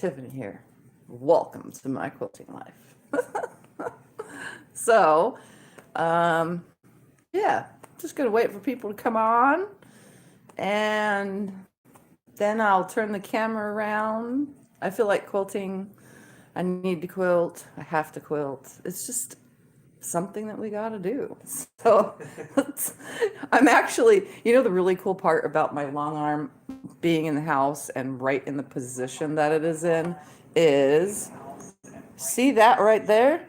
Tiffany here. Welcome to my quilting life. So, yeah, just gonna wait for people to come on, and then I'll turn the camera around. I feel like quilting. I need to quilt. I have to quilt. It's just something that we gotta do. So I'm actually, the really cool part about my long arm being in the house and right in the position that it is in is, see that right there?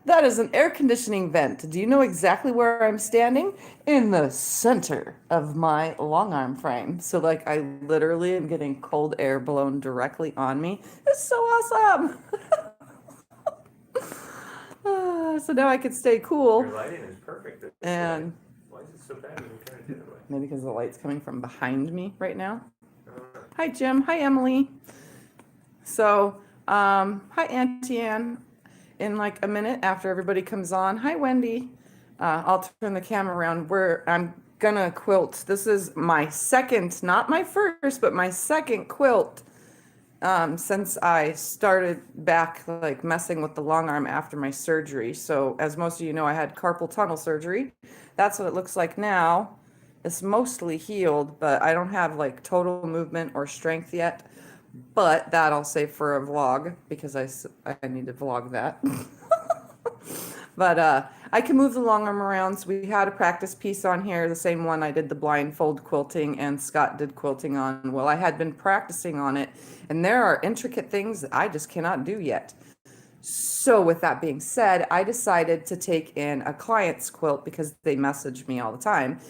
That is an air conditioning vent. Do you know exactly where I'm standing? In the center of my long arm frame. So like I literally am getting cold air blown directly on me. It's so awesome. So now I can stay cool. Your lighting is perfect. And why is it so bad when you turn it the other way? Maybe because the light's coming from behind me right now. Hi, Jim. Hi, Emily. So, hi, Auntie Ann. In like a minute after everybody comes on. Hi, Wendy. I'll turn the camera around where I'm gonna quilt. This is my second, not my first, but my second quilt since I started back like messing with the long arm after my surgery. So as most of you know, I had carpal tunnel surgery. That's what it looks like now. It's mostly healed, but I don't have like total movement or strength yet. But that I'll save for a vlog because I need to vlog that. But I can move the long arm around. So we had a practice piece on here, the same one I did the blindfold quilting and Scott did quilting on. Well, I had been practicing on it, and there are intricate things that I just cannot do yet. So with that being said, I decided to take in a client's quilt because they message me all the time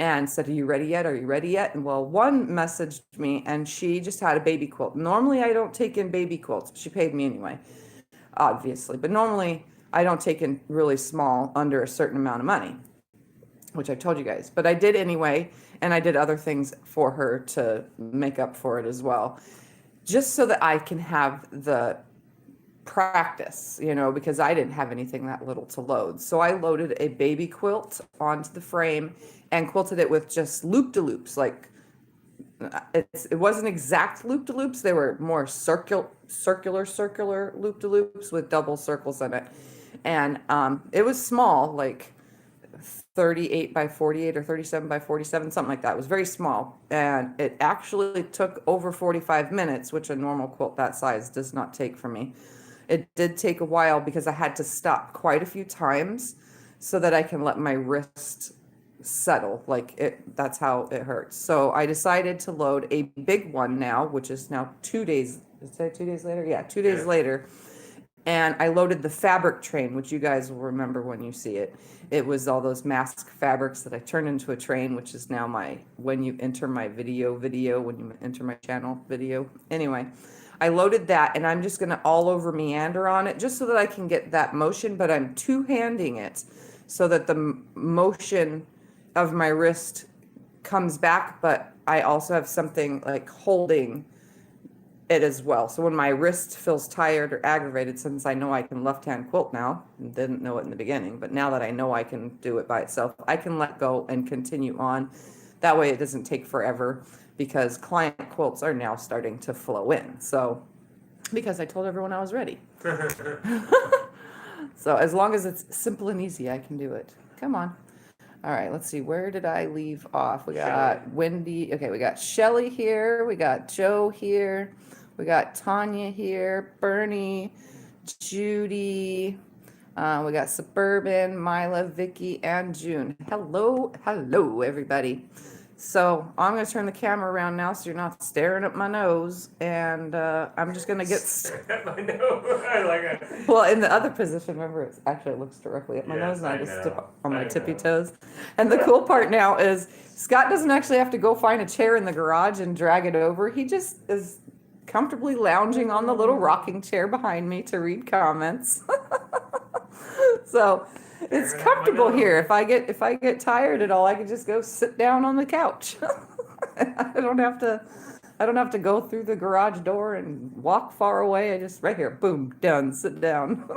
and said, "Are you ready yet? Are you ready yet?" And well, one messaged me and she just had a baby quilt. Normally I don't take in baby quilts. She paid me anyway, obviously, but normally I don't take in really small under a certain amount of money, which I've told you guys, but I did anyway. And I did other things for her to make up for it as well, just so that I can have the practice, because I didn't have anything that little to load. So I loaded a baby quilt onto the frame and quilted it with just loop-de-loops. Like it wasn't exact loop-de-loops. They were more circular loop-de-loops with double circles in it. And it was small, like 38 by 48 or 37 by 47, something like that. It was very small. And it actually took over 45 minutes, which a normal quilt that size does not take for me. It did take a while because I had to stop quite a few times so that I can let my wrist settle. That's how it hurts. So I decided to load a big one now, which is now 2 days. Is that 2 days later? Yeah, 2 days later. And I loaded the fabric train, which you guys will remember when you see it. It was all those mask fabrics that I turned into a train, which is now when you enter my when you enter my channel video. Anyway, I loaded that and I'm just going to all over meander on it just so that I can get that motion, but I'm two-handing it so that the motion of my wrist comes back, but I also have something like holding it as well. So when my wrist feels tired or aggravated, since I know I can left-hand quilt now, didn't know it in the beginning, but now that I know I can do it by itself, I can let go and continue on. That way it doesn't take forever because client quilts are now starting to flow in. So, because I told everyone I was ready. So as long as it's simple and easy, I can do it. Come on. All right, let's see. Where did I leave off? We got Wendy. Okay, we got Shelly here. We got Joe here. We got Tanya here. Bernie, Judy. We got Suburban, Mila, Vicky, and June. Hello, everybody. So I'm going to turn the camera around now so you're not staring at my nose. And I'm just going to get... at my nose. I like it. Well, in the other position, remember, it looks directly at my nose, and I just step on my tippy toes. And the cool part now is Scott doesn't actually have to go find a chair in the garage and drag it over. He just is comfortably lounging on the little rocking chair behind me to read comments. So it's comfortable here. If I get tired at all, I can just go sit down on the couch. I don't have to go through the garage door and walk far away. I just right here, boom, done, sit down.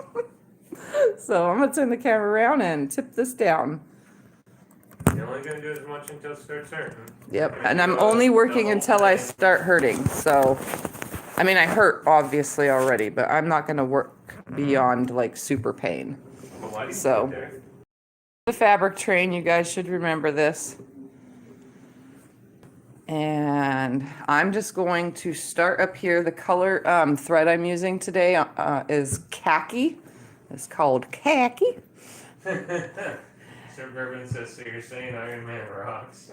So I'm gonna turn the camera around and tip this down. You're only gonna do as much until it starts hurting. Yep, and I'm only working until I start hurting. So I mean, I hurt obviously already, but I'm not gonna work beyond like super pain. Well, why do you So- put there? The fabric train, you guys should remember this. And I'm just going to start up here. The color thread I'm using today is khaki. It's called khaki. Suburban says, so you're saying Iron Man rocks.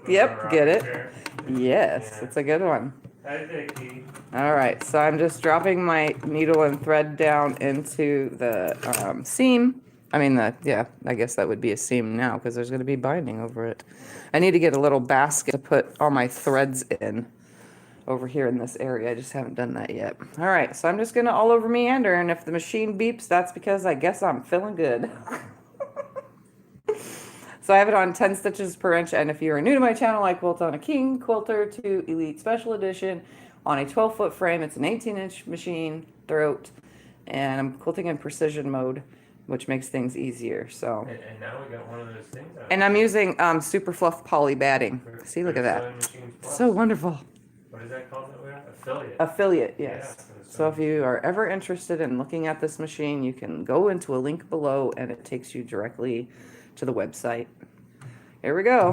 Yep, get it? Chair. Yes, Yeah. it's a good one. Hi, Vicky. All right, so I'm just dropping my needle and thread down into the seam. I mean, yeah, I guess that would be a seam now because there's going to be binding over it. I need to get a little basket to put all my threads in over here in this area. I just haven't done that yet. All right, so I'm just going to all over meander, and if the machine beeps, that's because I guess I'm feeling good. So I have it on 10 stitches per inch, and if you're new to my channel, I quilt on a King Quilter to Elite Special Edition on a 12-foot frame. It's an 18-inch machine throat, and I'm quilting in precision mode, which makes things easier. So, And now we got one of those things out and I'm using super fluff poly batting. See, look at that. SewingMachinesPlus. So wonderful. What is that called that we have? Affiliate. Affiliate, yes. Yeah, So if you are ever interested in looking at this machine, you can go into a link below, and it takes you directly to the website. Here we go.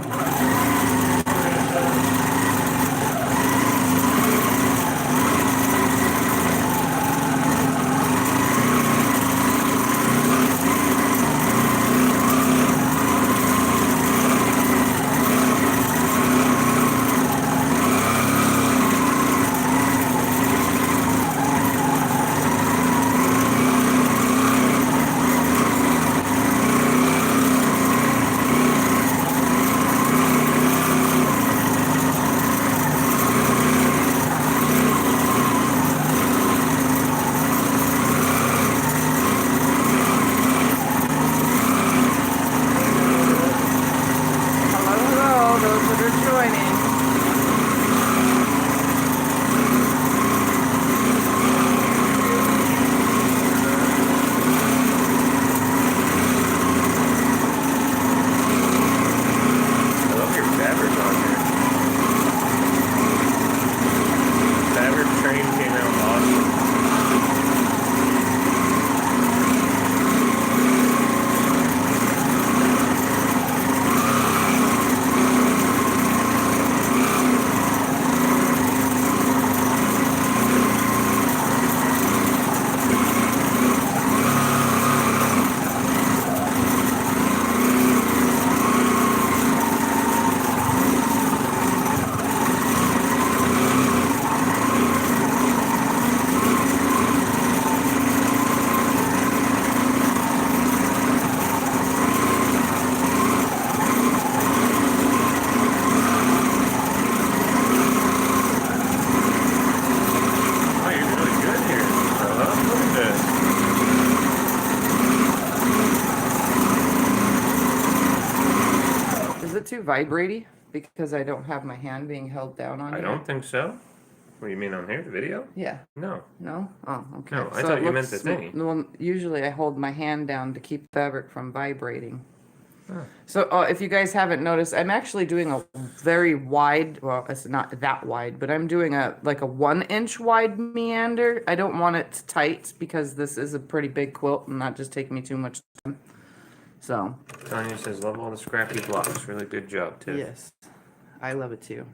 Hello, those that are joining. I love your fabric on here. Fabric train came out awesome. Oh, you're really good here. Look at this. Is it too vibraty? Because I don't have my hand being held down on it. I don't think so. What do you mean on here? The video? Yeah. No. No? Oh, okay. No, I So thought it you meant looks the thingy. Well, usually I hold my hand down to keep fabric from vibrating. Huh. So if you guys haven't noticed, I'm actually doing a very wide, well, it's not that wide, but I'm doing a 1 inch wide meander. I don't want it tight because this is a pretty big quilt and not just take me too much time. So, Tanya says, love all the scrappy blocks. Really good job, Tiff. yes, I love it too.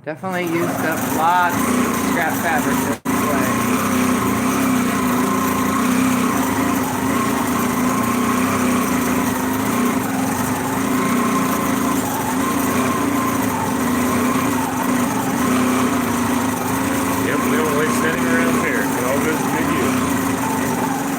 Definitely used up lots of scrap fabric this way. Yep, we don't waste anything around here. It all goes to good use.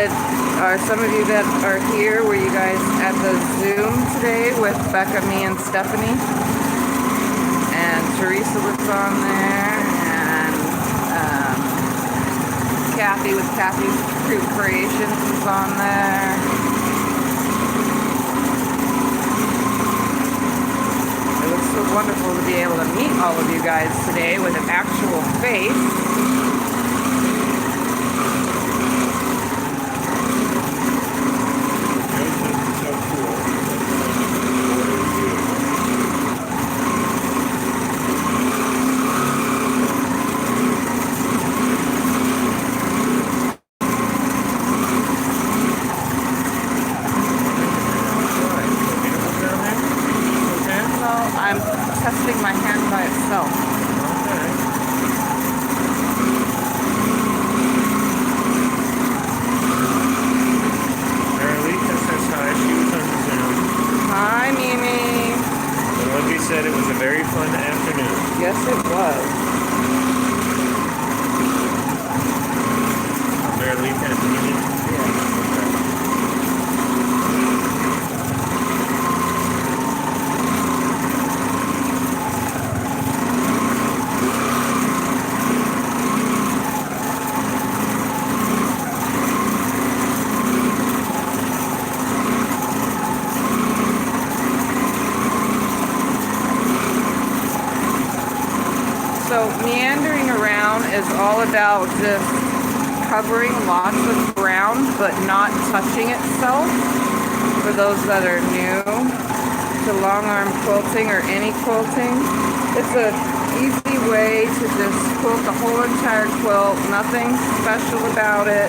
some of you that are here, were you guys at the Zoom today with Becca, me, and Stephanie? And Teresa was on there, and Kathy with Kathy's Crew Creations was on there. It looks so wonderful to be able to meet all of you guys today with an actual face. Testing my hand by itself. Okay. Marlita says hi. She was on Zoom. Hi, Mimi. And Libby said it was a very fun afternoon. Yes, it was. Marlita and Mimi? Yeah. So meandering around is all about just covering lots of ground but not touching itself. For those that are new to long arm quilting or any quilting, it's an easy way to just quilt the whole entire quilt, nothing special about it.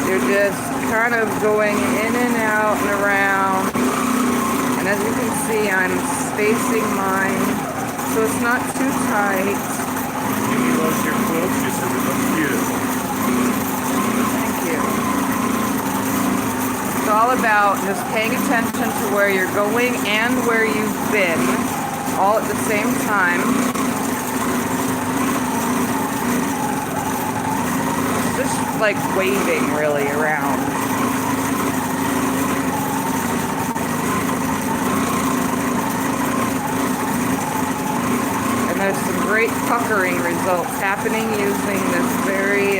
You're just kind of going in and out and around. And as you can see, I'm spacing mine so it's not too tight. Mimi loves your quilt. She says it looks beautiful. Thank you. It's all about just paying attention to where you're going and where you've been, all at the same time. Just like waving really around. There's some great puckering results happening using this very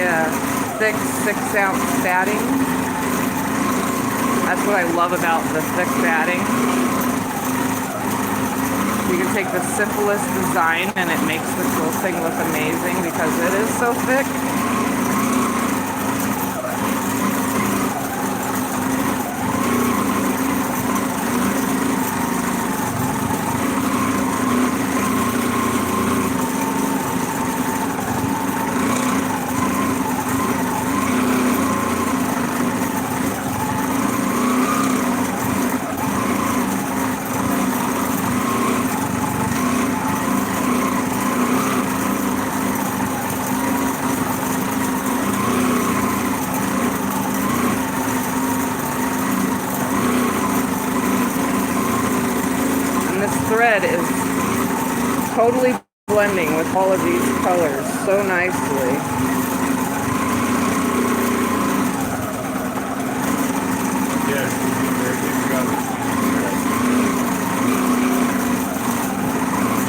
thick 6-ounce batting. That's what I love about the thick batting. You can take the simplest design and it makes the quilting look amazing because it is so thick. Thread is totally blending with all of these colors so nicely. Yes, very good job.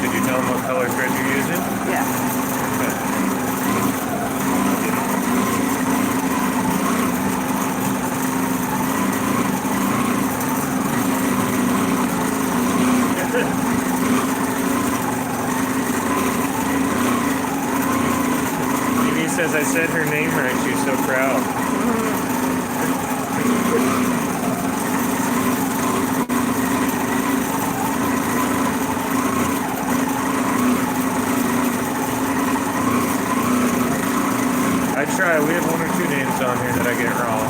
Did you tell them what color thread you're using? Yeah. Mimi says I said her name right. She's so proud. I try. We have 1 or 2 names on here that I get wrong.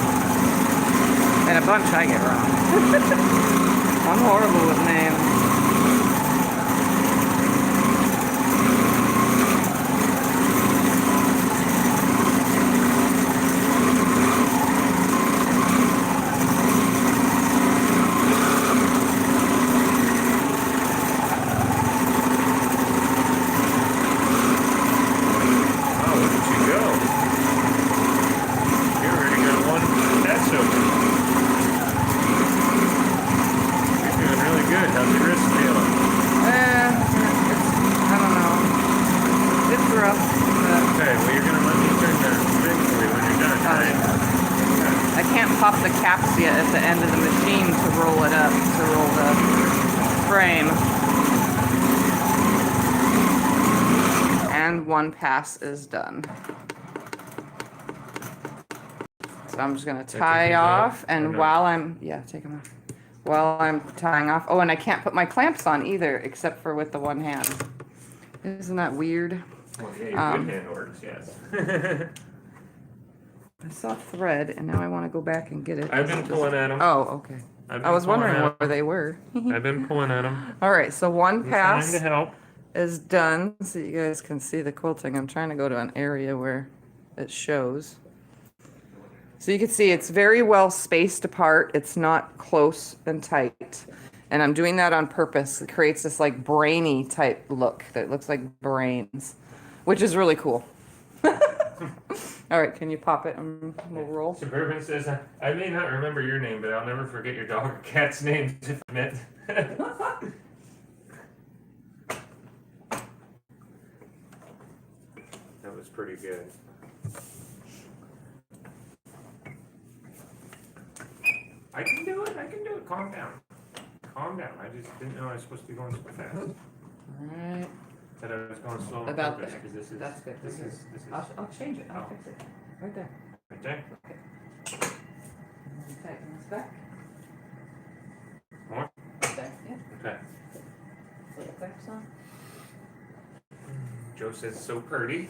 And a bunch I get wrong. I'm horrible with names. pop the capsia at the end of the machine to roll it up, to roll the frame. And one pass is done. So I'm just gonna tie off, and while I'm, yeah, take them off. While I'm tying off, oh, and I can't put my clamps on either, except for with the one hand. Isn't that weird? Well, yeah, your good hand works, yes. I saw thread, and now I want to go back and get it. I've been pulling at them. Oh, okay. I was wondering where they were. I've been pulling at them. All right, so one Trying pass to help. is done, so you guys can see the quilting. I'm trying to go to an area where it shows. So you can see it's very well spaced apart. It's not close and tight. And I'm doing that on purpose. It creates this like brainy type look that looks like brains, which is really cool. All right, can you pop it and we'll roll? Suburban says, I may not remember your name, but I'll never forget your dog or cat's name if I met. That was pretty good. I can do it. Calm down. Calm down. I just didn't know I was supposed to be going so fast. All right. Said I was going slow on About purpose there. because this is. That's good. This is. I'll change it. I'll Oh. fix it. Right there. Right there. Okay. And then tighten this back. More. Right there. Yeah. Okay. Put the clamps on. Joe says so pretty.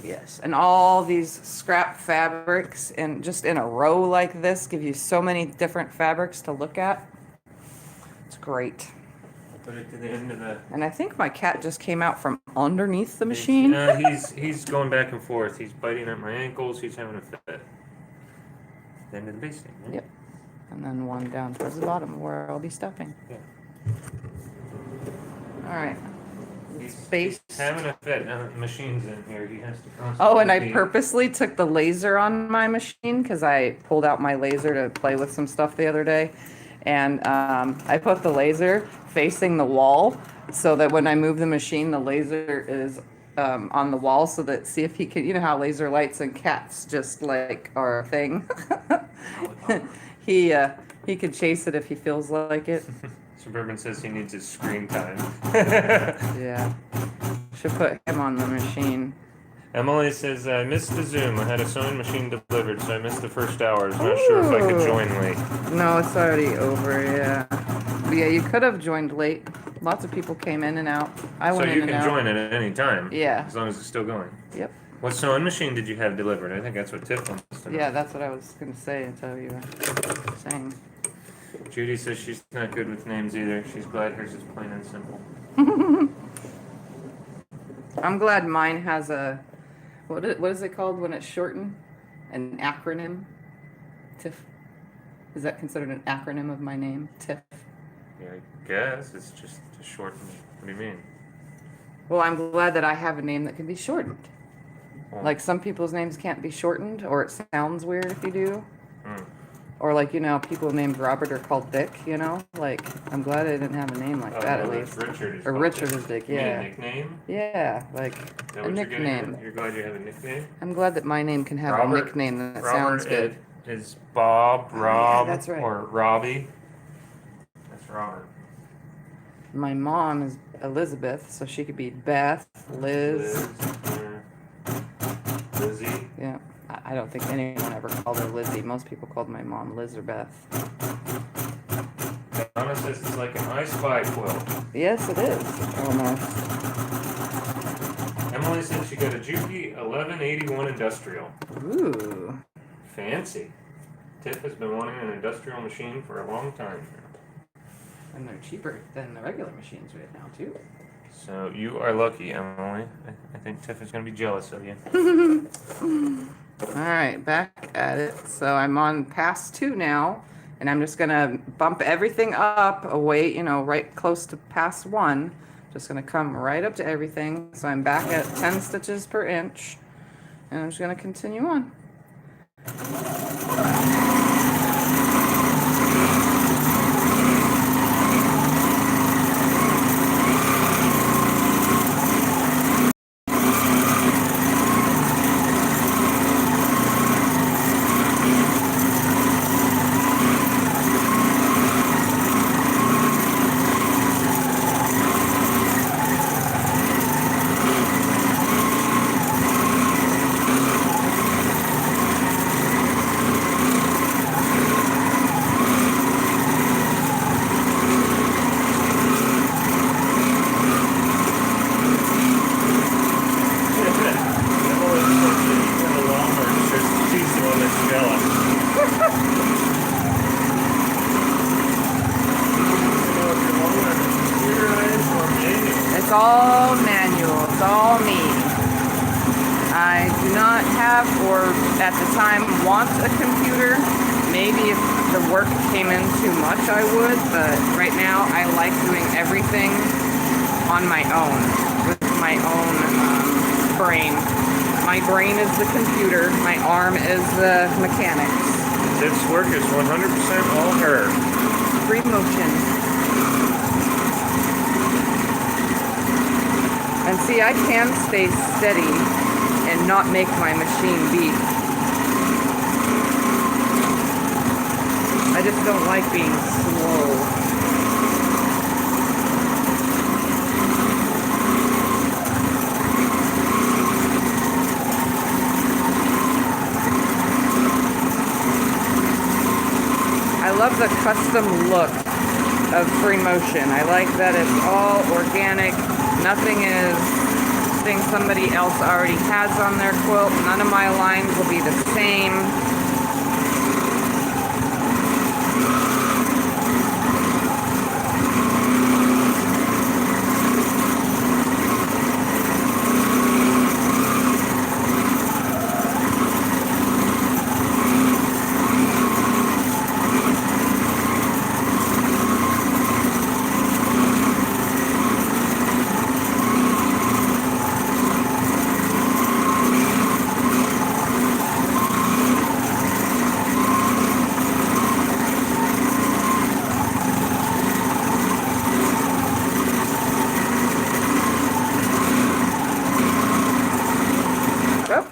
Yes, and all these scrap fabrics and just in a row like this give you so many different fabrics to look at. It's great. Put it to the end of the. And I think my cat just came out from underneath the machine. He's going back and forth. He's biting at my ankles. He's having a fit. The end of the basting. Right? Yep. And then one down towards the bottom where I'll be stuffing. Yeah. All right. He's having a fit. Machine's in here. He has to constantly. Oh, and I purposely took the laser on my machine because I pulled out my laser to play with some stuff the other day. And I put the laser facing the wall so that when I move the machine, the laser is on the wall so that, see if he can, you know how laser lights and cats just like are a thing. He could chase it if he feels like it. Suburban says he needs his screen time. Yeah. Should put him on the machine. Emily says, I missed the Zoom. I had a sewing machine delivered, so I missed the first hour. I was not sure if I could join late. No, it's already over, yeah. But yeah, you could have joined late. Lots of people came in and out. I went in and out. So you can join it at any time? Yeah. As long as it's still going? Yep. What sewing machine did you have delivered? I think that's what Tiff wants to know. Yeah, that's what I was going to say until you were saying. Judy says she's not good with names either. She's glad hers is plain and simple. I'm glad mine has a, what is it called when it's shortened? An acronym? TIFF. Is that considered an acronym of my name? TIFF. Yeah, I guess. It's just a shortened. What do you mean? Well, I'm glad that I have a name that can be shortened. Oh. Like some people's names can't be shortened, or it sounds weird if you do. Mm. Or like, you know, people named Robert are called Dick, you know? Like, I'm glad I didn't have a name like that at least. Richard is Or Richard is Dick, You mean yeah. a nickname? Yeah, like Is that a what you're getting at? nickname. You're glad you have a nickname? I'm glad that my name can have a nickname that sounds good. Is Bob, Rob, that's right. or Robbie? That's Robert. My mom is Elizabeth, so she could be Beth, Liz. Lizzie. Yeah, I don't think anyone ever called her Lizzie. Most people called my mom Liz or Beth. Donna says it's like an I Spy quilt. Yes, it is. Almost. Emily says she got a Juki 1181 industrial. Ooh. Fancy. Tiff has been wanting an industrial machine for a long time. And they're cheaper than the regular machines right now, too. So you are lucky, Emily. I think Tiff is going to be jealous of you. All right, back at it. So I'm on pass 2 now, and I'm just going to bump everything up away, you know, right close to pass 1. Just going to come right up to everything. So I'm back at 10 stitches per inch, and I'm just going to continue on. time want a computer. Maybe if the work came in too much, I would, but right now I like doing everything on my own, with my own brain. My brain is the computer, my arm is the mechanics. This work is 100% all her. Free motion. And see, I can stay steady and not make my machine beep. I just don't like being slow. I love the custom look of free motion. I like that it's all organic. Nothing is thing somebody else already has on their quilt. None of my lines will be the same.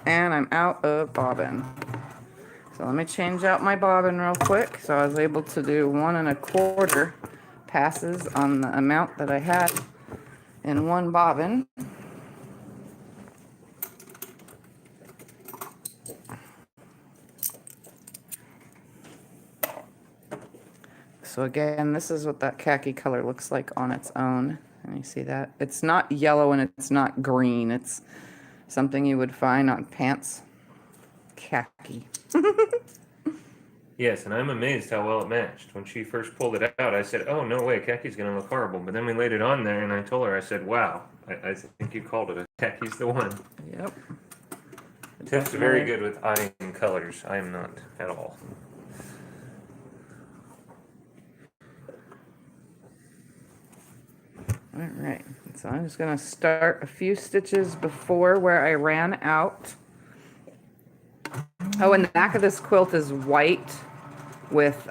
And I'm out of bobbin. So let me change out my bobbin real quick. So I was able to do 1 1/4 passes on the amount that I had in one bobbin. So again, this is what that khaki color looks like on its own. And you see that? It's not yellow and it's not green. It's something you would find on pants. Khaki. Yes, and I'm amazed how well it matched. When she first pulled it out, I said, oh, no way, khaki's going to look horrible. But then we laid it on there, and I told her, I said, wow, I think you called it. Khaki's the one. Yep. Tiff's very good with eyeing colors. I am not at all. All right, so I'm just going to start a few stitches before where I ran out. Oh, and the back of this quilt is white with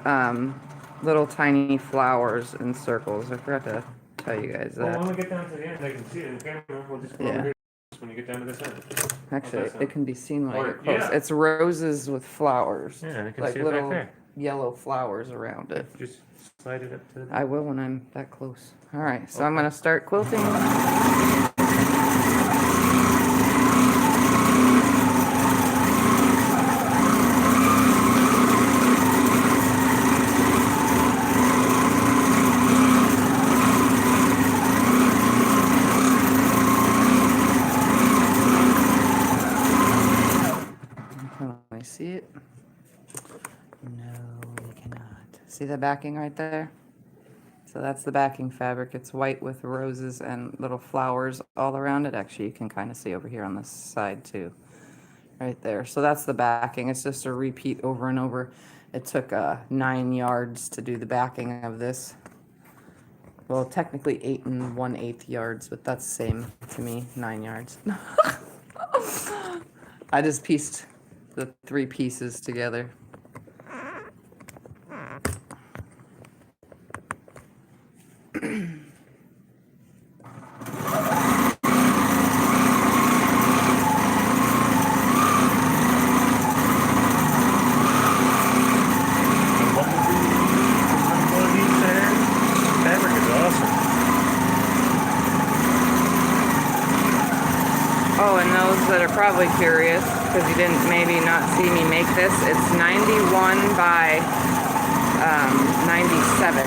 little tiny flowers and circles. I forgot to tell you guys that. Well, when we get down to the end, I can see it in the camera. We'll just go over here when you get down to this end. Actually, it can be seen when I get close. Yeah. It's roses with flowers. Yeah, I can like see it little back there. yellow flowers around it. Just slide it up to the... I will when I'm that close. All right, so I'm going to start quilting. Can I see it? No, we cannot. See the backing right there? So that's the backing fabric. It's white with roses and little flowers all around it. Actually, you can kind of see over here on this side too. Right there. So that's the backing. It's just a repeat over and over. It took 9 yards to do the backing of this. Well, technically 8 1/8 yards, but that's the same to me, 9 yards. I just pieced the 3 pieces together. Oh, and those that are probably curious, because you didn't maybe not see me make this, it's 91 by 97.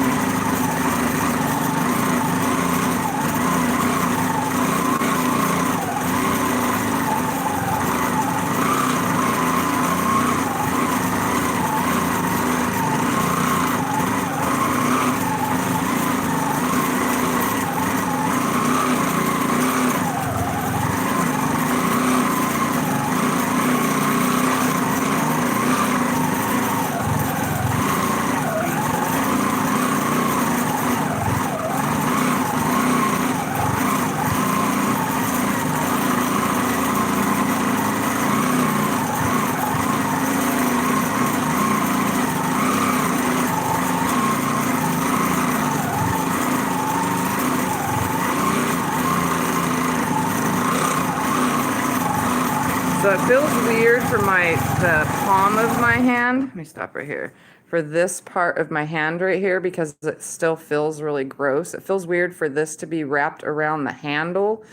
feels weird for the palm of my hand. Let me stop right here. For this part of my hand right here, because it still feels really gross. It feels weird for this to be wrapped around the handle.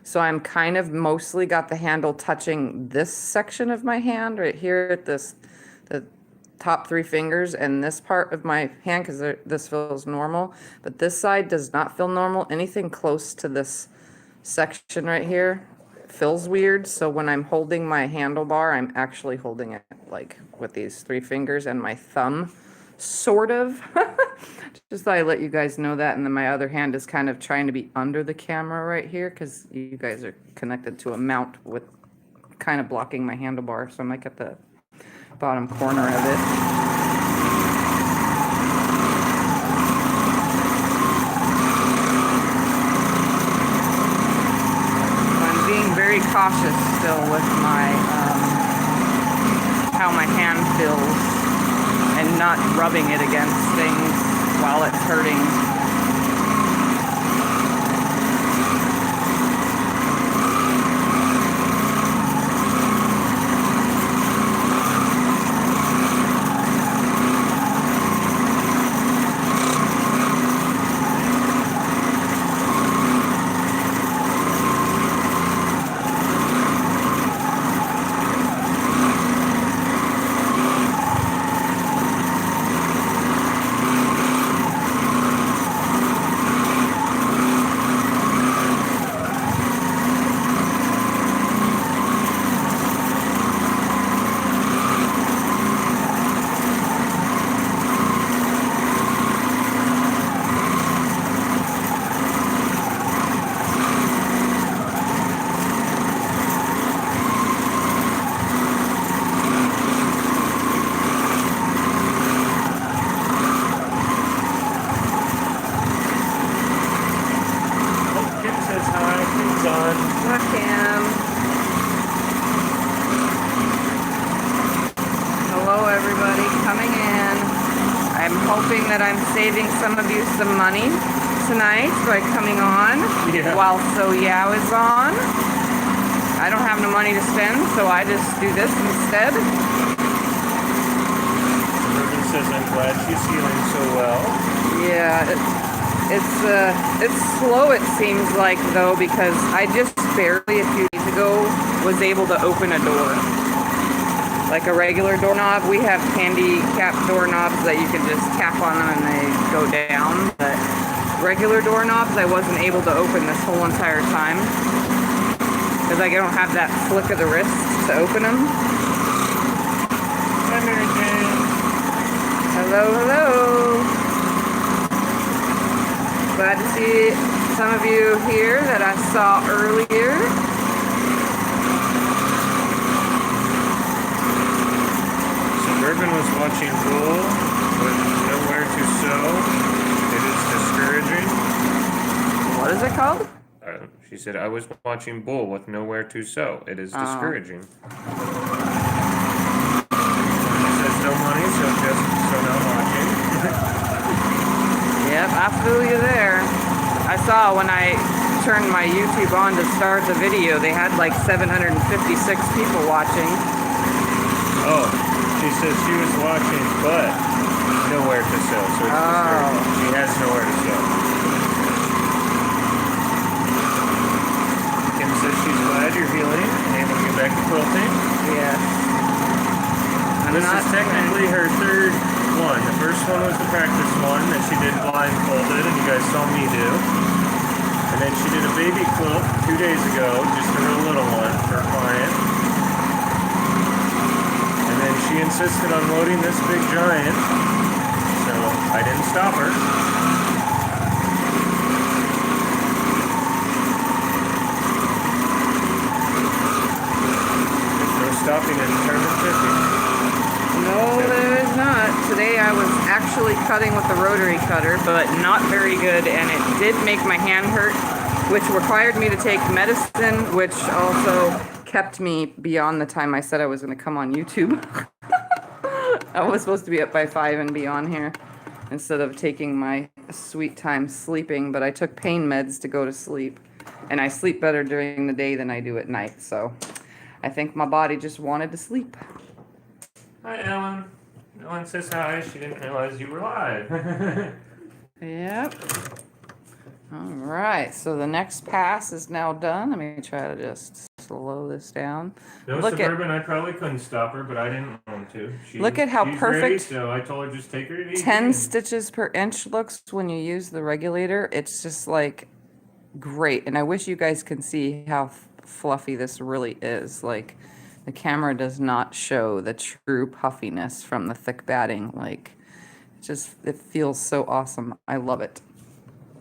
So I'm kind of mostly got the handle touching this section of my hand right here at the top 3 fingers and this part of my hand, because this feels normal. But this side does not feel normal. Anything close to this section right here feels weird. So when I'm holding my handlebar, I'm actually holding it like with these 3 fingers and my thumb, sort of. Just thought I'd let you guys know that. And then my other hand is kind of trying to be under the camera right here because you guys are connected to a mount with kind of blocking my handlebar. So I'm like at the bottom corner of it. Very cautious still with my how my hand feels and not rubbing it against things while it's hurting. That I'm saving some of you some money tonight by coming on while So Yao is on. I don't have no money to spend, so I just do this instead. Ruben says, I'm glad she's healing so well. Yeah, it's slow, it seems like, though, because I just barely a few days ago was able to open a door. Like a regular doorknob, we have handicap doorknobs that you can just tap on them and they go down. But regular doorknobs, I wasn't able to open this whole entire time because I don't have that flick of the wrist to open them. Hi, Mary Jane. Hello, hello. Glad to see some of you here that I saw earlier. Urban was watching Bull with nowhere to sew. It is discouraging. What is it called? She said, I was watching Bull with nowhere to sew. It is discouraging. She says no money, so not watching. Yep, I feel you there. I saw when I turned my YouTube on to start the video, they had like 756 people watching. Oh. She says she was watching, but nowhere to sew. So it's discouraging. She has nowhere to sew. Kim says she's glad you're healing and able to get back to quilting. Yes. This is technically her third one. The first one was the practice one that she did blindfolded, and you guys saw me do. And then she did a baby quilt 2 days ago, just a real little one for a client. And she insisted on loading this big giant, so I didn't stop her. There's no stopping a determined 50. No, there is not. Today I was actually cutting with the rotary cutter, but not very good, and it did make my hand hurt, which required me to take medicine, which also kept me beyond the time I said I was going to come on YouTube. I was supposed to be up by 5 and be on here instead of taking my sweet time sleeping, but I took pain meds to go to sleep, and I sleep better during the day than I do at night. So I think my body just wanted to sleep. Hi, Ellen. Ellen says hi. She didn't realize you were live. Yep. All right, so the next pass is now done. Let me try to just slow this down. No, Look Suburban, I probably couldn't stop her, but I didn't want to. Look at how she's perfect ready, so I told her just take her easy. 10 and- stitches per inch looks when you use the regulator. It's just like great. And I wish you guys can see how fluffy this really is. Like the camera does not show the true puffiness from the thick batting. Like it feels so awesome. I love it.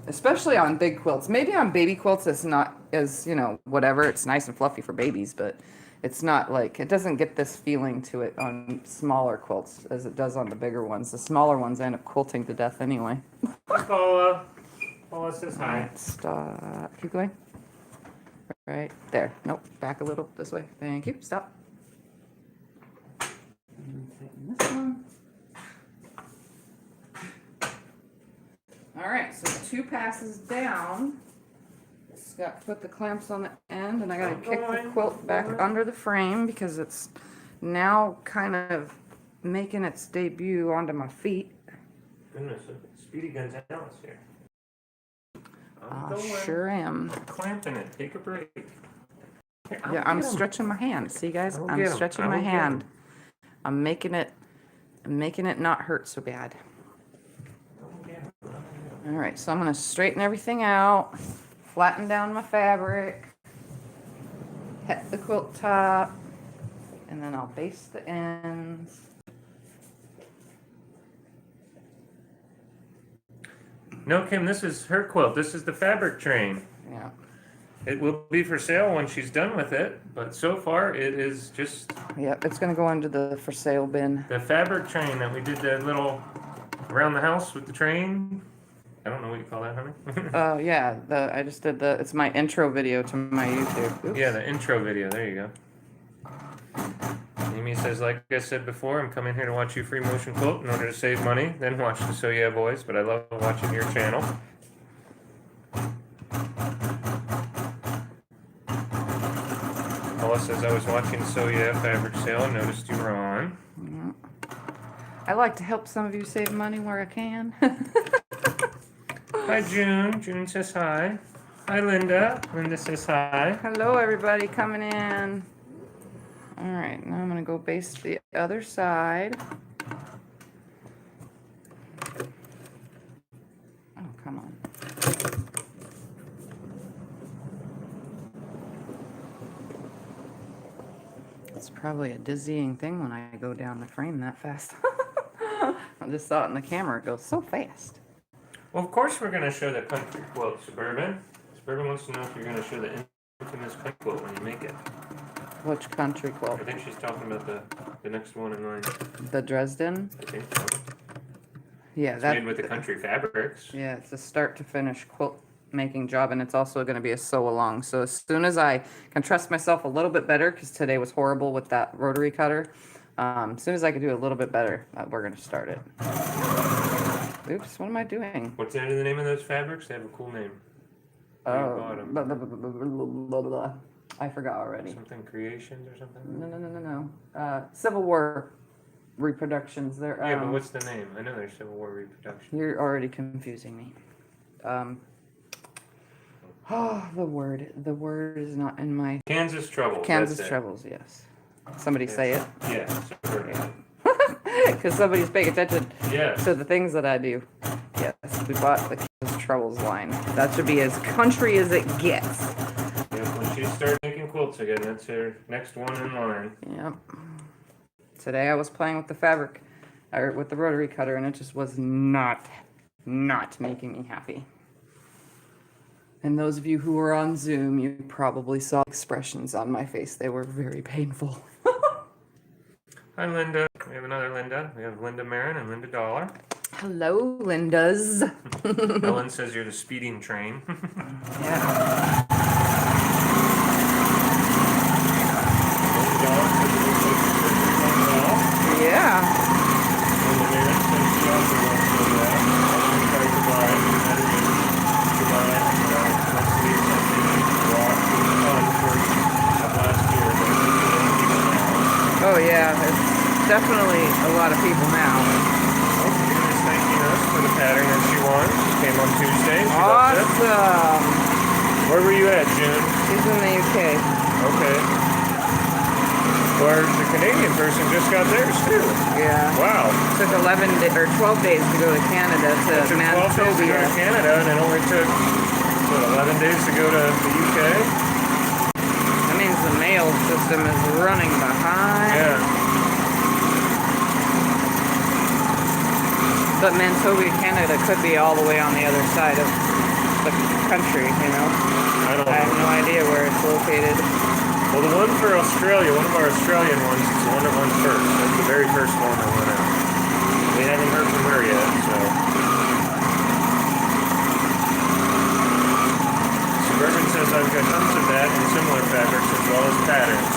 Especially on big quilts. Maybe on baby quilts it's not as, you know, whatever. It's nice and fluffy for babies, but it's not like, it doesn't get this feeling to it on smaller quilts as it does on the bigger ones. The smaller ones I end up quilting to death anyway. Hi, Paula. Paula says hi. Stop. Keep going. Right there. Nope. Back a little this way. Thank you. Stop. And tighten this one. All right, so 2 passes down. Just got to put the clamps on the end, and I got to kick the quilt back under the frame because it's now kind of making its debut onto my feet. Goodness, Speedy Gonzalez here. Sure am. Clamping it. Take a break. Here, Yeah, I'm stretching my hand. See, guys, I'm stretching my hand. I'm making it not hurt so bad. All right, so I'm going to straighten everything out, flatten down my fabric, hit the quilt top, and then I'll base the ends. No, Kim, this is her quilt. This is the fabric train. Yeah. It will be for sale when she's done with it, but so far it is just Yep, it's going to go under the for sale bin. the fabric train that we did the little around the house with the train. I don't know what you call that, honey. Oh, yeah, I just did it's my intro video to my YouTube. Oops. Yeah, the intro video. There you go. Amy says, like I said before, I'm coming here to watch you free motion quilt in order to save money, then watch the So Yeah Boys, but I love watching your channel. Paula says, I was watching So Yeah fabric sale and noticed you were on. Yeah. I like to help some of you save money where I can. Hi, June. June says hi. Hi, Linda. Linda says hi. Hello, everybody coming in. All right, now I'm going to go base the other side. Oh, come on. It's probably a dizzying thing when I go down the frame that fast. I just saw it in the camera. It goes so fast. Well, of course we're going to show the country quilt, Suburban. Suburban wants to know if you're going to show the infamous country quilt when you make it. Which country quilt? I think she's talking about the next one in line. The Dresden? I think so. Yeah, It's made with the country fabrics. Yeah, it's a start to finish quilt making job, and it's also going to be a sew along. So as soon as I can trust myself a little bit better, because today was horrible with that rotary cutter, as soon as I can do a little bit better, we're going to start it. Oops, what am I doing? What's the name of those fabrics? They have a cool name. Oh, blah, blah, blah, blah, blah, blah, blah. I forgot already. Something Creations or something? No. Civil War reproductions. They're, Yeah, but what's the name? I know there's Civil War reproduction. You're already confusing me. Oh, the word is not in my... Kansas Troubles. Kansas Troubles, yes. Somebody say it. Yeah. Because somebody's paying attention Yes. to the things that I do. Yes, we bought the Kansas Troubles line. That should be as country as it gets. Yeah, when she starts making quilts again, that's her next one in line. Yep. Today I was playing with the fabric, or with the rotary cutter, and it just was not making me happy. And those of you who were on Zoom, you probably saw expressions on my face. They were very painful. Hi, Linda. We have another Linda. We have Linda Marin and Linda Dollar. Hello, Lindas. Ellen says you're the speeding train. Yeah. Yeah. Linda Marin says she also wants to do that. Ellen tried to buy it, and that is to buy it. Let's leave something to watch. It was fun for last year, but definitely a lot of people now. Oh, June is thanking us for the pattern that she won. Came on Tuesday. She loved it. Awesome. Where were you at, June? She's in the UK. Okay. Or the Canadian person just got theirs too. Yeah. Wow. Took 11 or 12 days to go to Canada to It took 12 days to go to Canada, and it only took, what, 11 days to go to the UK? That means the mail system is running behind. Yeah. But Manitoba, Canada could be all the way on the other side of the country, you know? I don't know. I have no idea where it's located. Well, the one for Australia, one of our Australian ones, is the one that went first. That's the very first one that went out. We haven't heard from her yet, so. Suburban says I've got tons of that in similar fabrics as well as patterns.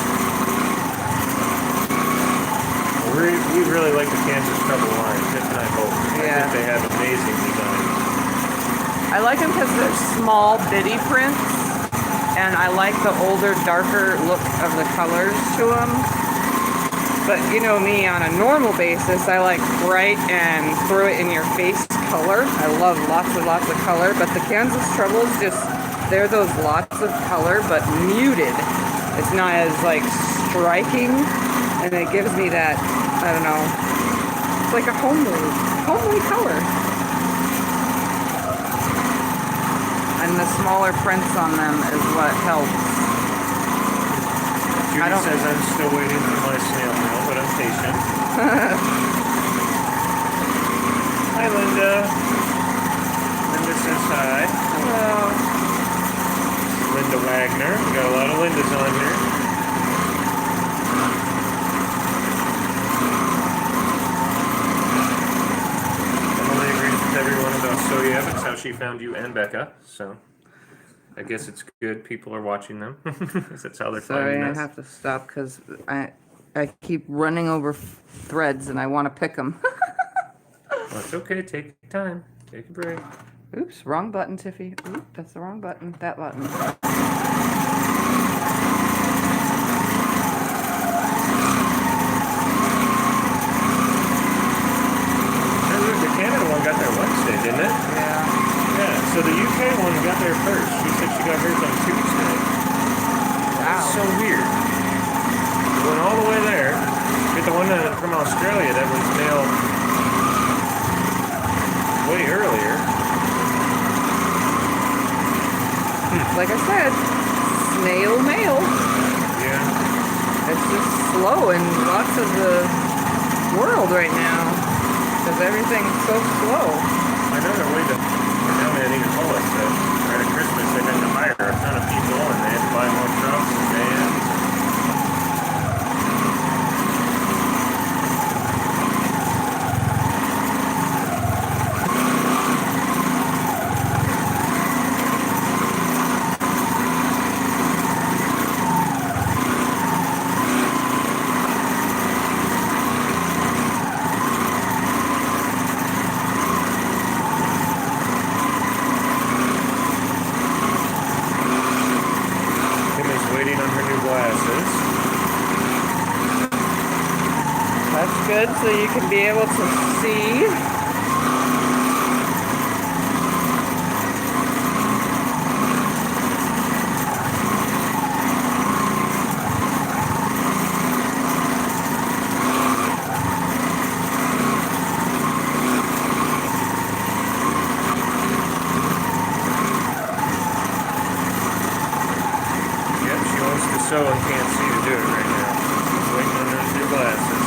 We really like the Kansas Trouble line, Tiff and I both. Yeah. I think they have amazing designs. I like them because they're small, bitty prints. And I like the older, darker look of the colors to them. But you know me, on a normal basis, I like bright and throw it in your face color. I love lots of color, but the Kansas Troubles they're those lots of color, but muted. It's not as like striking, and it gives me that, I don't know, it's like a homely color. And the smaller prints on them is what helps. Judy says I'm still waiting for my snail mail, but I'm patient. Hi, Linda. Linda says hi. Hello. Linda Wagner. We got a lot of Lindas on here. Emily agrees with everyone about Soyev. It's how she found you and Becca. So I guess it's good people are watching them. That's how they're finding us. Sorry, I have to stop because I keep running over threads and I want to pick them. Well, it's okay. Take your time. Take a break. Oops, wrong button, Tiffy. Oop, that's the wrong button. That button. The Canada one got there Wednesday, didn't it? Yeah. Yeah, so the UK one got there first. She said she got hers on Tuesday. Wow. So weird. Went all the way there. Get the one from Australia that was mailed way earlier. Like I said, snail mail. Yeah. It's just slow in lots of the world right now because everything's so slow. I know they're way to now they didn't even told us that right at Christmas they had to hire a ton of people and they had to buy more trucks and vans. That's good, so you can be able to see. Yep, she wants to sew and can't see to do it right now. She's waiting on those new glasses.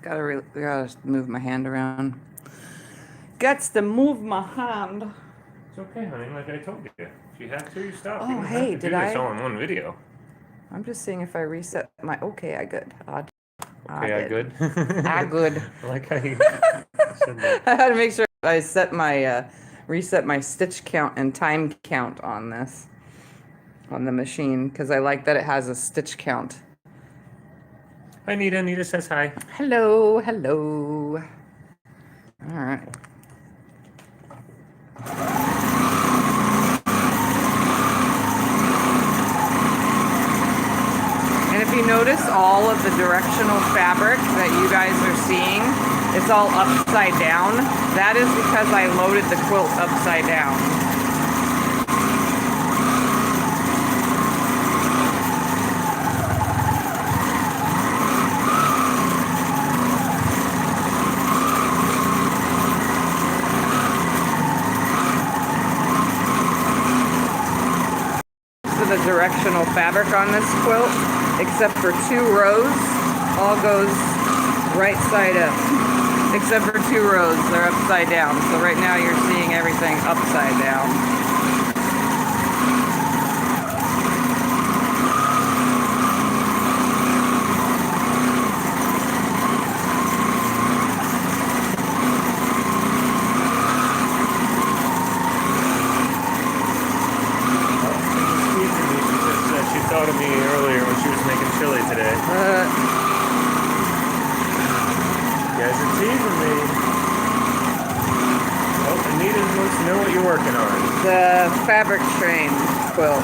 Gotta move my hand around. Gots to move my hand. It's okay, honey. Like I told you, if you have to, you stop. Oh, You don't hey, have to did do this I- all in one video. I'm just seeing if I reset my. Okay, I good. Okay, I good. I good. I like how you said that. I had to make sure I set my reset my stitch count and time count on this on the machine because I like that it has a stitch count. Hi, Nita. Nita says hi. Hello, hello. All right. And if you notice, all of the directional fabric that you guys are seeing, it's all upside down. That is because I loaded the quilt upside down. The directional fabric on this quilt, except for 2 rows, all goes right side up. Except for 2 rows, they're upside down. So right now you're seeing everything upside down. Thought of me earlier when she was making chili today. You guys are teasing me. Oh, Anita wants to know what you're working on. The fabric train quilt.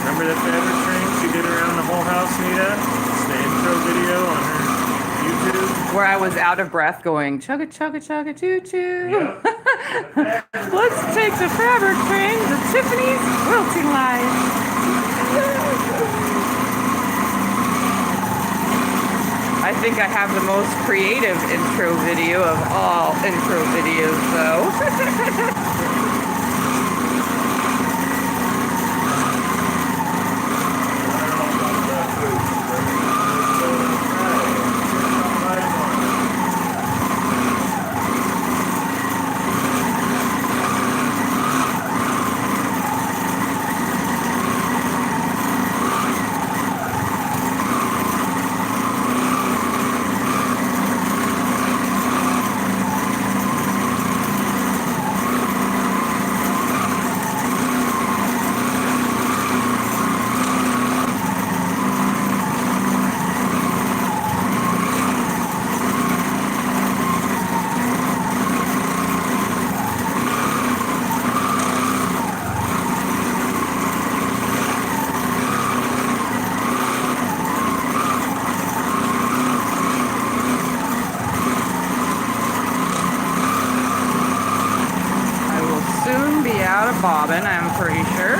Remember that fabric train she did around the whole house, Anita? It's the intro video on her YouTube. Where I was out of breath going, chugga chugga chugga choo choo. Yep. Let's take the fabric train to Tiffany's quilting life. I think I have the most creative intro video of all intro videos, though. Bobbin, I'm pretty sure.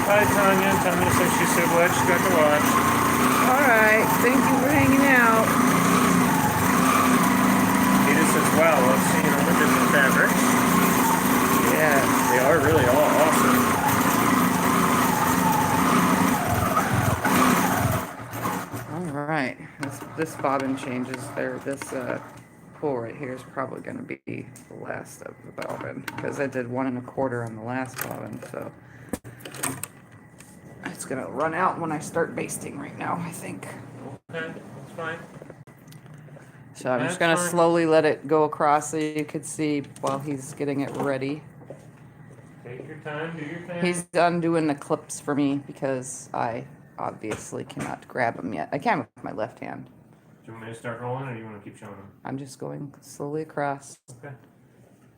Hi, Tanya. Tanya said she said what? She got to watch. Alright, thank you for hanging out. Edith says, wow, love seeing all the different fabrics. Yeah. They are really all awesome. Alright, this bobbin changes there. This pull right here is probably going to be the last of the bobbin, because I did 1 1/4 on the last bobbin, so it's going to run out when I start basting right now, I think. Okay, that's fine. So I'm just going to slowly let it go across so you could see while he's getting it ready. Take your time, do your thing. He's undoing the clips for me because I obviously cannot grab them yet. I can with my left hand. Do you want me to start rolling, or do you want to keep showing them? I'm just going slowly across. Okay.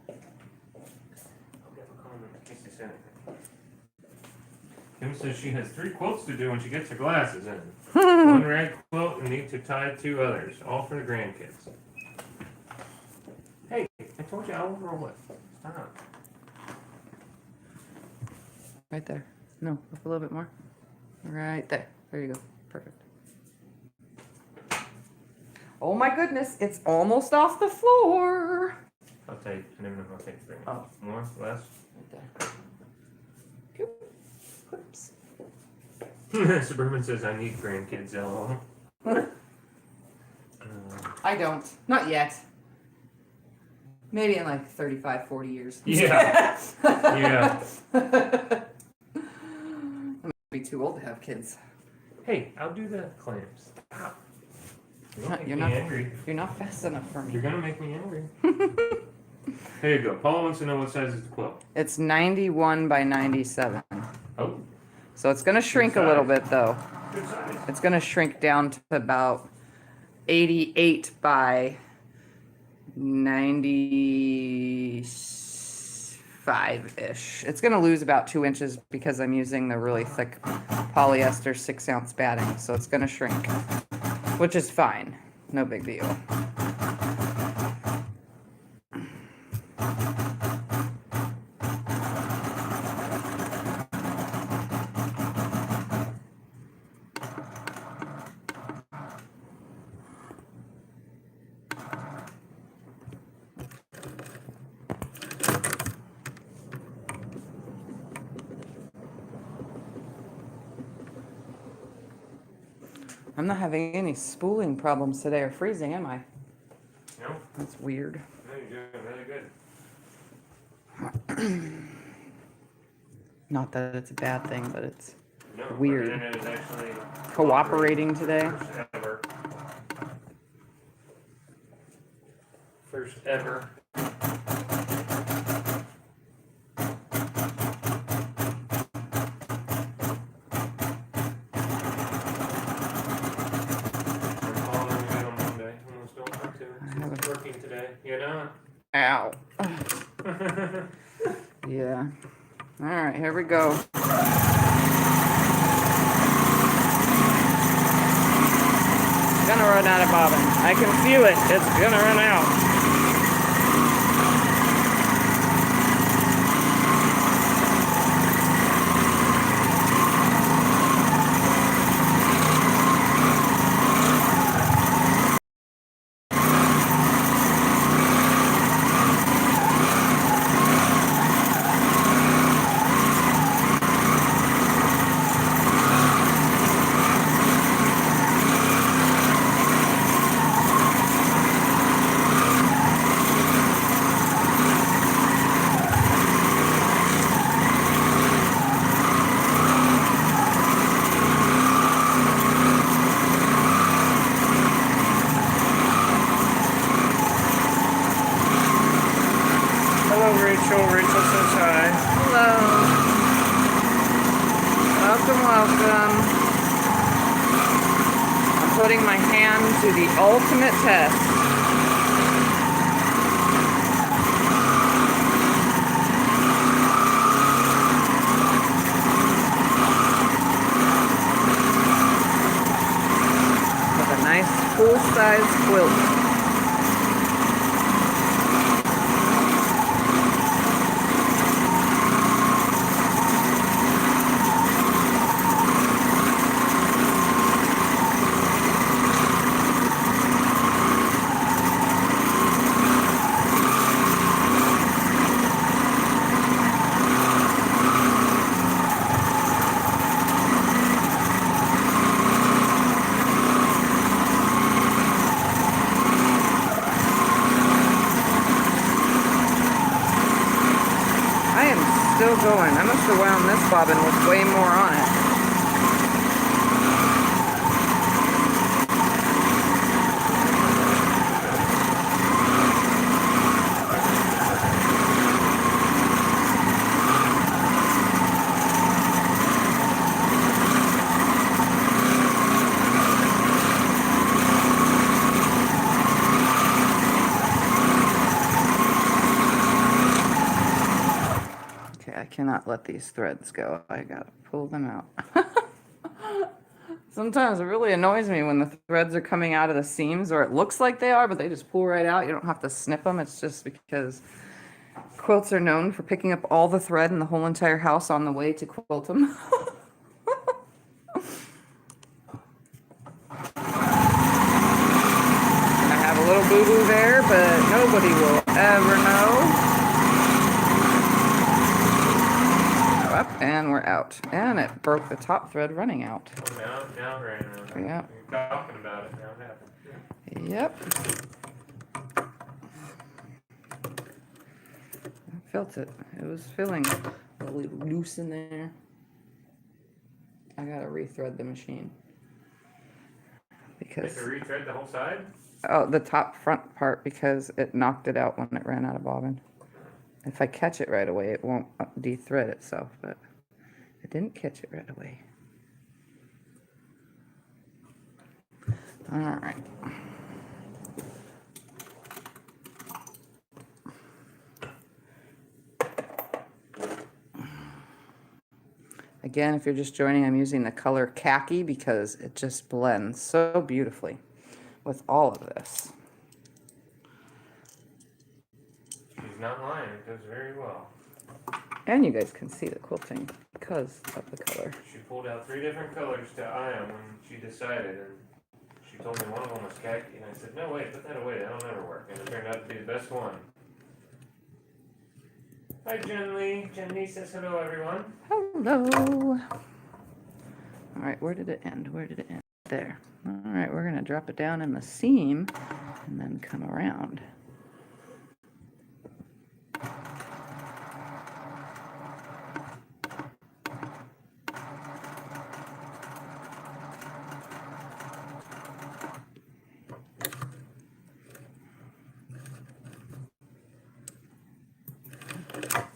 I'll get a comment in case you say anything. Kim says she has 3 quilts to do when she gets her glasses in. 1 red quilt and need to tie 2 others, all for the grandkids. Hey, I told you I overroll it. Stop. Right there. No, up a little bit more. Right there. There you go. Perfect. Oh my goodness, it's almost off the floor. I'll take, I never know how to take 3. Oh. More? Less? Right there. Oops. Suburban says I need grandkids, LOL. I don't. Not yet. Maybe in like 35, 40 years. Yeah. Yeah. I'm be too old to have kids. Hey, I'll do the clamps. Stop. You're gonna make You're me not angry. You're not fast enough for You're me. gonna make me angry. Here you go. Paula wants to know what size is the quilt. It's 91 by 97. Oh, So it's gonna shrink a little bit though. good size. It's gonna shrink down to about 88 by 95-ish. It's gonna lose about 2 inches because I'm using the really thick polyester 6-ounce batting. So it's gonna shrink, which is fine. No big deal. I'm not having any spooling problems today or freezing, am I? No, That's weird. no, you're doing really good. Not that it's a bad thing, but it's No, weird. Our internet is actually Cooperating today. First ever. First ever. Working today, you know? Ow. Yeah. All right, here we go. Gonna run out of bobbin. I can feel it. It's gonna run out. Rachel says hi. Hello. Welcome, welcome. I'm putting my hand to the ultimate test. With a nice full-size quilt. Still going. I must have wound this bobbin with way more on it. I cannot let these threads go. I gotta pull them out. Sometimes it really annoys me when the threads are coming out of the seams, or it looks like they are, but they just pull right out. You don't have to snip them. It's just because quilts are known for picking up all the thread in the whole entire house on the way to quilt them. I have a little boo-boo there, but nobody will ever know. Up and we're out, and it broke the top thread running out. Oh, now right now. Yeah. You're talking about it now. It happened. Yep. I felt it. It was feeling a little loose in there. I gotta rethread the machine. because to retread the whole side? oh, the top front part because it knocked it out when it ran out of bobbin. If I catch it right away, it won't de-thread itself, but I didn't catch it right away. All right. Again, if you're just joining, I'm using the color khaki because it just blends so beautifully with all of this. She's not lying. It does very well. And you guys can see the quilting because of the color. She pulled out 3 different colors to eye on when she decided, and she told me one of them was khaki, and I said, no, wait, put that away. That'll never work. And it turned out to be the best one. Hi, Jen Lee. Jen Lee says hello, everyone. Hello. All right, where did it end? Where did it end? There. All right, we're going to drop it down in the seam and then come around.